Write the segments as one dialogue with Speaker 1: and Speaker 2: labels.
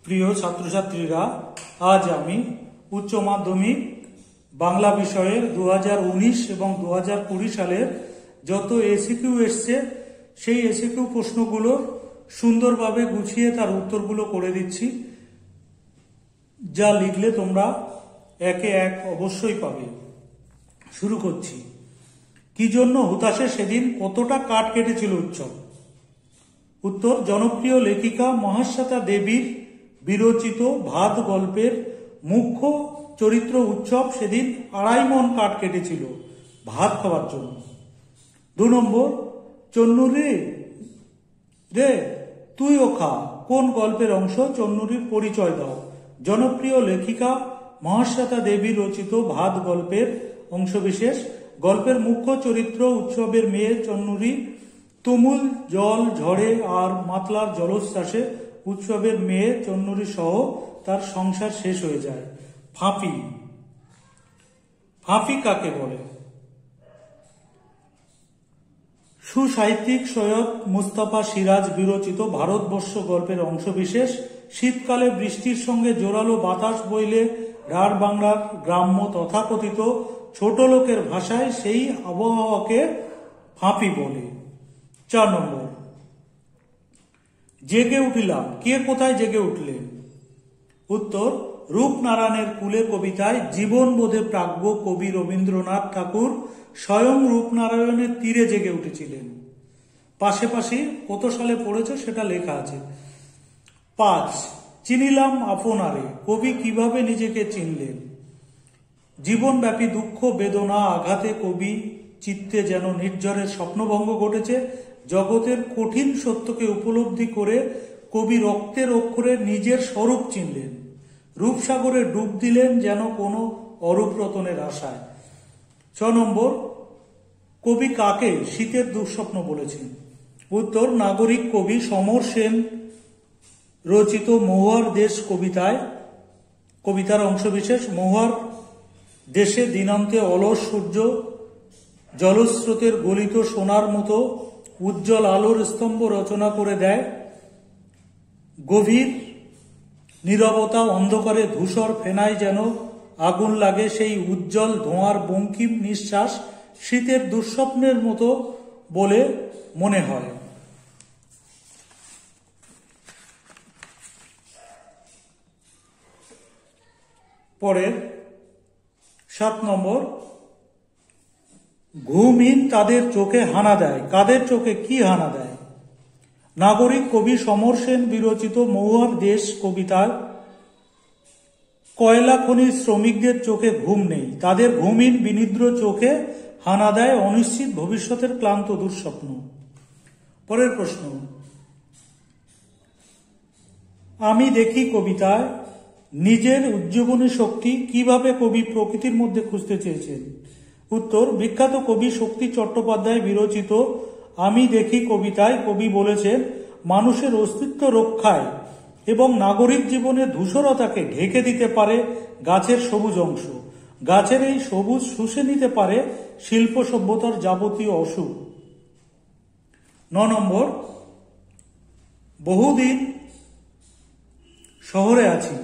Speaker 1: প্রিয় ছাত্রছাত্রীরা, আজ আমি উচ্চ মাধ্যমিক বাংলা বিষয়ের 2019 এবং 2020 সালের যত এসিকিউ এসছে সেই এসিকিউ প্রশ্নগুলো সুন্দরভাবে গুছিয়ে তার উত্তরগুলো করে দিচ্ছি, যা লিখলে তোমরা একে এক অবশ্যই পাবে। শুরু করছি। কি জন্য হুতাশে সেদিন কতটা কাঠ কেটেছিল উৎসব? উত্তর, জনপ্রিয় লেখিকা মহাশ্বেতা দেবীর বিরচিত ভাত গল্পের মুখ্য চরিত্র উৎসব সেদিন 2.5 মণ কাঠ কেটেছিল ভাত খাওয়ার জন্য। 2 নম্বর, চন্নুরি রে তুইও খা কোন গল্পের অংশ? চন্নুরির পরিচয় দাও। জনপ্রিয় লেখিকা মহাশ্বেতা দেবী রচিত ভাত গল্পের অংশবিশেষ। গল্পের মুখ্য চরিত্র উৎসবের মেয়ে চন্নুরি। তুমুল জল ঝড়ে আর মাতলার জলোচ্ছ্বাসে উৎসবের মেয়ে চন্নুরি সহ তার সংসার শেষ হয়ে যায়। ফাঁপি। ফাঁপি কাকে বলে? সুসাহিত্যিক সৈয়দ মুস্তাফা সিরাজ বিরচিত ভারতবর্ষ গল্পের অংশবিশেষ। শীতকালে বৃষ্টির সঙ্গে জোরালো বাতাস বইলে রাঢ় বাংলার গ্রাম্য তথাকথিত ছোট লোকের ভাষায় সেই আবহাওয়াকে ফাঁপি বলে। 4 নম্বর, জেগে উঠিলাম। কে কোথায় জেগে উঠলেন? উত্তর, রূপনারায়ণের কুলে কবিতায় জীবনবোধে প্রাজ্ঞ কবি রবীন্দ্রনাথ ঠাকুর স্বয়ং রূপনারায়ণের তীরে জেগে উঠেছিলেন। পাশাপাশি কত সালে পড়েছে সেটা লেখা আছে। 5, চিনিলাম আপনারে। কবি কিভাবে নিজেকে চিনলেন? জীবনব্যাপী দুঃখ বেদনা আঘাতে কবি চিত্তে যেন নির্ঝরের স্বপ্নভঙ্গ ঘটেছে। জগতের কঠিন সত্যকে উপলব্ধি করে কবি রক্তের অক্ষরে নিজের স্বরূপ চিনলেন। রূপসাগরে ডুব দিলেন যেন কোনো অরূপ রতনের আশায়। 6 নম্বর, কবি কাকে শীতের দুঃস্বপ্ন বলেছেন? উত্তর, নাগরিক কবি সমর সেন রচিত মহুয়ার দেশ কবিতার অংশবিশেষ। মহুয়ার দেশে দিনান্তে অলস সূর্য জলস্রোতের গলিত সোনার মতো উজ্জ্বল আলোর স্তম্ভ রচনা করে দেয়। গভীর নীরবতা অন্ধকারে ধূসর ফেনায় যেন আগুন লাগে। সেই উজ্জ্বল ধোঁয়ার বঙ্কিম নিঃশ্বাস শীতের দুঃস্বপ্নের মতো বলে মনে হয়। পরের 7 নম্বর, ঘুমহীন তাদের চোখে হানা দেয়। কাদের চোখে কি হানা দেয়? নাগরিক কবি সমর সেন বিরচিত মহুয়ার দেশ কবিতায় কয়লা খনির শ্রমিকদের চোখে ঘুম নেই। তাদের ঘুমহীন বিনিদ্র চোখে হানা দেয় অনিশ্চিত ভবিষ্যতের ক্লান্ত দুঃস্বপ্ন। পরের প্রশ্ন, আমি দেখি কবিতায় নিজের উজ্জীবনী শক্তি কিভাবে কবি প্রকৃতির মধ্যে খুঁজতে চেয়েছেন? উত্তর, বিখ্যাত কবি শক্তি চট্টোপাধ্যায় বিরচিত আমি দেখি কবিতায় কবি বলেছেন, মানুষের অস্তিত্ব রক্ষায় এবং নাগরিক জীবনের ধূসরতাকে ঢেকে দিতে পারে গাছের সবুজ অংশ। গাছের এই সবুজ শুষে নিতে পারে শিল্প সভ্যতার যাবতীয় অসুখ। 9 নম্বর, বহুদিন শহরে আছি।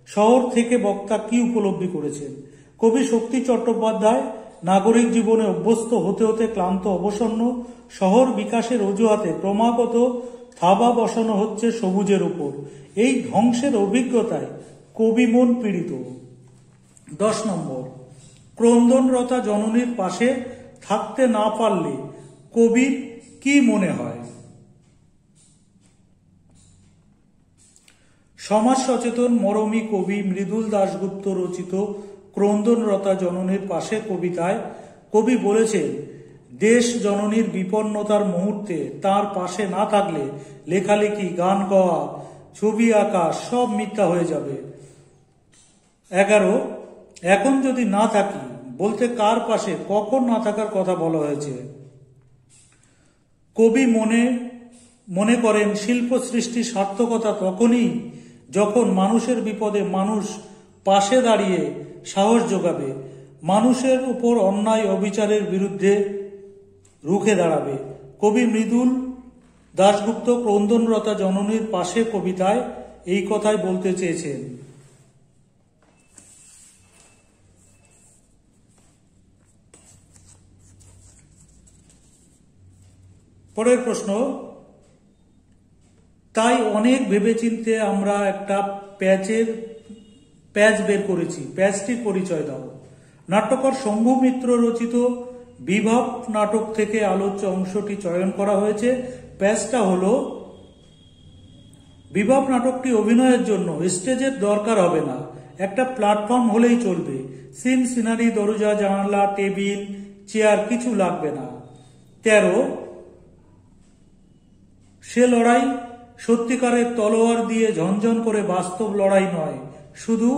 Speaker 1: শহর থেকে বক্তা কি উপলব্ধি করেছেন? কবি শক্তি চট্টোপাধ্যায় নাগরিক জীবনে অভ্যস্ত হতে হতে ক্লান্ত অবসন্ন। শহর বিকাশের অজুহাতে ক্রমাগত থাবা বসানো হচ্ছে সবুজের উপর। এই ধ্বংসের অভিজ্ঞতায় কবি মন পীড়িত। 10 নম্বর, ক্রন্দনরতা জননীর পাশে থাকতে না পারলে কবির কি মনে হয়? সমাজ সচেতন মরমী কবি মৃদুল দাশগুপ্ত রচিত ক্রন্দনরতা জননীর পাশে কবিতায় কবি বলেছেন, দেশ জননীর বিপন্নতার মুহূর্তে তার পাশে না থাকলে লেখালেখি, গান গাওয়া, ছবি আঁকা সব মিথ্যা হয়ে যাবে। 11, এখন যদি না থাকি বলতে কার পাশে কখন না থাকার কথা বলা হয়েছে? কবি মনে করেন শিল্প সৃষ্টি সার্থকতা তখনই যখন মানুষের বিপদে মানুষ পাশে দাঁড়িয়ে সাহস যোগাবে, মানুষের উপর অন্যায় অবিচারের বিরুদ্ধে রুখে দাঁড়াবে। কবি মৃদুল দাশগুপ্ত ক্রন্দনরতা জননীর পাশে কবিতায় এই কথাই বলতে চেয়েছেন। পরের প্রশ্ন, তাই অনেক ভেবেচিন্তে আমরা একটা প্যাচ বের করেছি, প্যাচটির পরিচয় দাও। নাট্যকার শম্ভু মিত্র রচিত বিভব নাটক থেকে আলোচ্য অংশটি চয়ন করা হয়েছে। প্যাচটা হলো, বিভব নাটকটি অভিনয়ের জন্য স্টেজের দরকার হবে না, একটা প্ল্যাটফর্ম হলেই চলবে। সিন, সিনারি, দরজা, জানালা, টেবিল, চেয়ার কিছু লাগবে না। 13, সে লড়াই সত্যিকারের তলোয়ার দিয়ে ঝনঝন করে বাস্তব লড়াই নয়, শুধু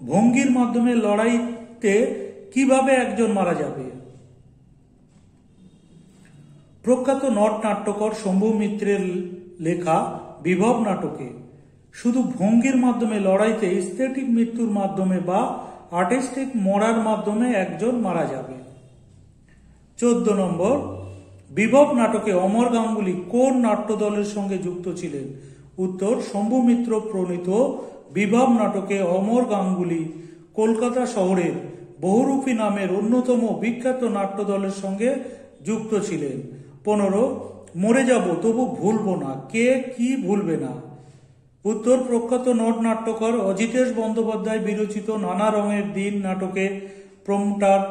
Speaker 1: ভঙ্গির মাধ্যমে লড়াইতে কিভাবে একজন মারা যাবে। প্রখ্যাত নট নাট্যকার শম্ভু মিত্রের লেখা বিভব নাটকে শুধু ভঙ্গির মাধ্যমে লড়াইতে স্থেটিক মৃত্যুর মাধ্যমে বা আর্টিস্টিক মরার মাধ্যমে একজন মারা যাবে। 14 নম্বর, বিভব নাটকে অমর গাঙ্গুলি কোন নাট্যদলের সঙ্গে যুক্ত ছিলেন? উত্তর, শম্ভু মিত্র প্রণীত বিভব নাটকে অমর গাঙ্গুলি কলকাতা শহরের বহুরূপী নামের অন্যতম বিখ্যাত নাট্যদলের সঙ্গে যুক্ত ছিলেন। 15, মরে যাব তবু ভুলব না, কে কি ভুলবে না? উত্তর, প্রখ্যাত নট নাট্যকার অজিতেশ বন্দ্যোপাধ্যায় বিরচিত নানা রঙের দিন নাটকে প্রমোটার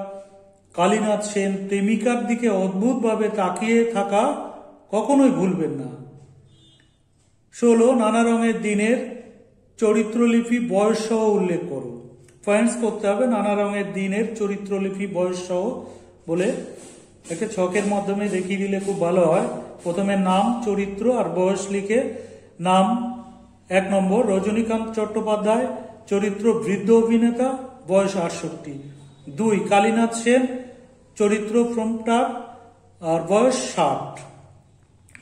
Speaker 1: কালীনাথ সেন প্রেমিকার দিকে অদ্ভুতভাবে তাকিয়ে থাকা কখনোই ভুলবেন না। 16, নানা রঙের দিনের চরিত্রলিপি বয়স সহ উল্লেখ করো। পয়েন্টস করতে হবে, নানা রঙের দিনের চরিত্রলিপি বয়স সহ বলে একে ছকের মাধ্যমে দেখিয়ে দিলে খুব ভালো হয়। প্রথমে নাম, চরিত্র আর বয়স লিখে। নাম 1 নম্বর রজনীকান্ত চট্টোপাধ্যায়, চরিত্র বৃদ্ধ অভিনেতা, বয়স 68। 2, কালীনাথ সেন, চরিত্র প্রমোটার আর বয়স 60।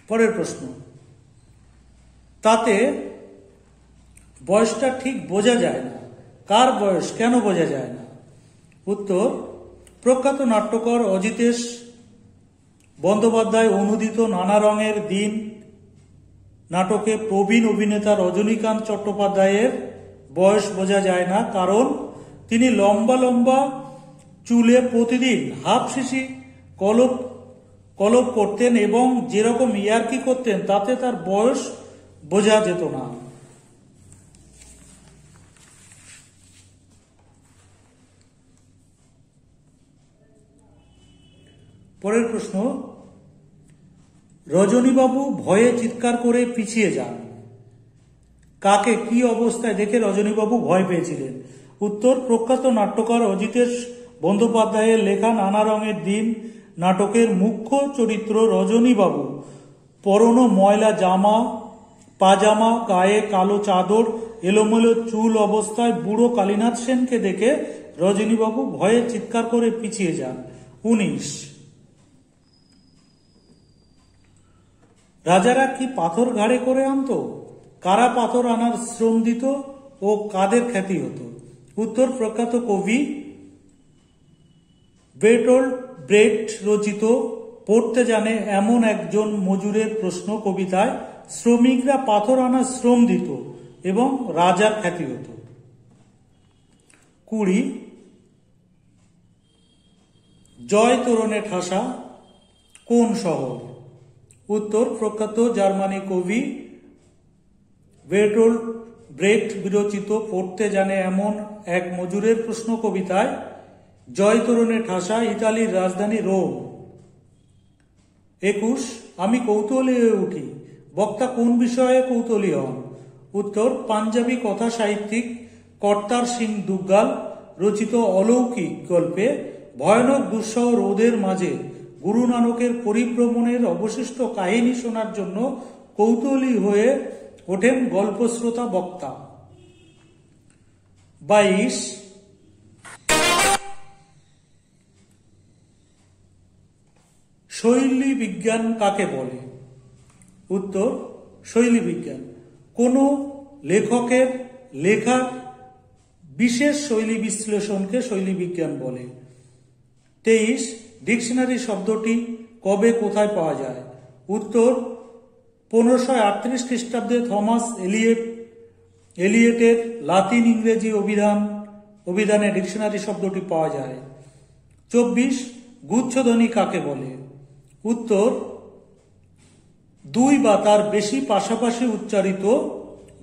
Speaker 1: পরের প্রশ্ন, তাতে বয়সটা ঠিক বোঝা যায় না, কার বয়স কেন বোঝা যায় না? উত্তর, প্রখ্যাত নাট্যকার অজিতেশ বন্দ্যোপাধ্যায় অনুদিত নানা রঙের দিন নাটকে প্রবীণ অভিনেতা রজনীকান্ত চট্টোপাধ্যায়ের বয়স বোঝা যায় না, কারণ তিনি লম্বা লম্বা চুলে প্রতিদিন হাফ শিশি কলপ করতেন এবং যেরকম ইয়ার্কি করতেন তাতে তার বয়স বোঝা যেত না। পরের প্রশ্ন, রজনীবাবু ভয়ে চিৎকার করে পিছিয়ে যান, কাকে কি অবস্থায় দেখে রজনীবাবু ভয় পেয়েছিলেন? উত্তর, প্রখ্যাত নাট্যকার অজিতেশ বন্দ্যোপাধ্যায়ের লেখা নানা রঙের দিন নাটকের মুখ্য চরিত্র রজনীবাবু পরনো ময়লা জামা পাজামা, গায়ে কালো চাদর, এলোমেলো চুল অবস্থায় বুড়ো কালীনাথ সেনকে দেখে রজনীবাবু ভয়ে চিৎকার করে পিছিয়ে যান। 19, রাজারা কি পাথর ঘাড়ে করে আনতো? কারা পাথর আনার শ্রম দিত ও কাদের খ্যাতি হতো? উত্তর, প্রখ্যাত কবি বেরটোল্ট ব্রেখট রচিত পড়তে জানে এমন একজন মজুরের প্রশ্ন কবিতায় শ্রমিকরা পাথর আনার শ্রম দিত এবং রাজার খ্যাতি হতো। 20, জয় তোরণে ঠাসা কোন শহর? উত্তর, প্রখ্যাত জার্মানি কবি বেরটোল্ট ব্রেখট বিরচিত পড়তে জানে এমন এক মজুরের প্রশ্ন কবিতায় জয় তোরণে ঠাসা ইতালির রাজধানী রোম। 21, আমি কৌতূহলী হয়ে উঠি, বক্তা কোন বিষয়ে কৌতূহলী হন? উত্তর, পাঞ্জাবি কথা সাহিত্যিক কর্তার সিং দুগ্গাল রচিত অলৌকিক গল্পে ভয়ানক দুঃসহ রোদের মাঝে গুরু নানকের পরিভ্রমণের অবশিষ্ট কাহিনী শোনার জন্য কৌতূহলী হয়ে ওঠেন গল্পশ্রোতা বক্তা। 22, শৈলী বিজ্ঞান কাকে বলে? উত্তর, শৈলী বিজ্ঞান কোন লেখকের লেখা বিশেষ শৈলী বিশ্লেষণকে শৈলী বিজ্ঞান বলে। 23, ডিকশনারি শব্দটি কবে কোথায় পাওয়া যায়? উত্তর, 1538 খ্রিস্টাব্দে থমাস এলিয়ট এলিয়েটের লাতিন ইংরেজি অভিধানে ডিকশনারি শব্দটি পাওয়া যায়। 24 গুচ্ছধ্বনি কাকে বলে? উত্তর, দুই বা তার বেশি পাশাপাশি উচ্চারিত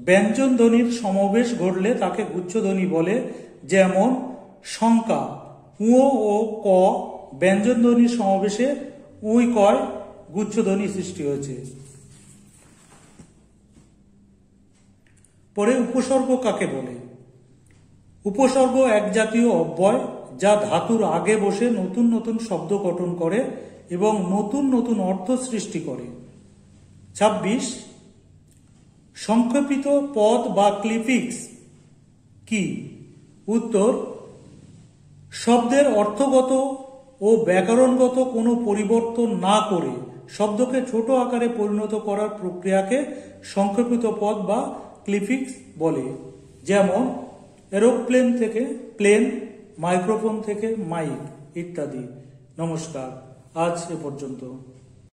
Speaker 1: ব্যঞ্জন ধ্বনির সমাবেশ ঘটলে তাকে গুচ্ছধ্বনি বলে। যেমন শঙ্কা, উ ও ক ব্যঞ্জন ধ্বনির সমাবেশে উই কয় গুচ্ছধ্বনি সৃষ্টি হয়েছে। পরে উপসর্গ কাকে বলে? উপসর্গ এক জাতীয় অব্যয় যা ধাতুর আগে বসে নতুন নতুন শব্দ গঠন করে এবং নতুন নতুন অর্থ সৃষ্টি করে। 26 সংক্ষেপিত পদ বা ক্লিপিক্স কি? উত্তর, শব্দের অর্থগত ও ব্যাকরণগত কোনো পরিবর্তন না করে শব্দকে ছোট আকারে পরিণত করার প্রক্রিয়াকে সংক্ষেপিত পদ বা ক্লিপিক্স বলে। যেমন এরোপ্লেন থেকে প্লেন, মাইক্রোফোন থেকে মাইক ইত্যাদি। নমস্কার, আজ এ পর্যন্ত।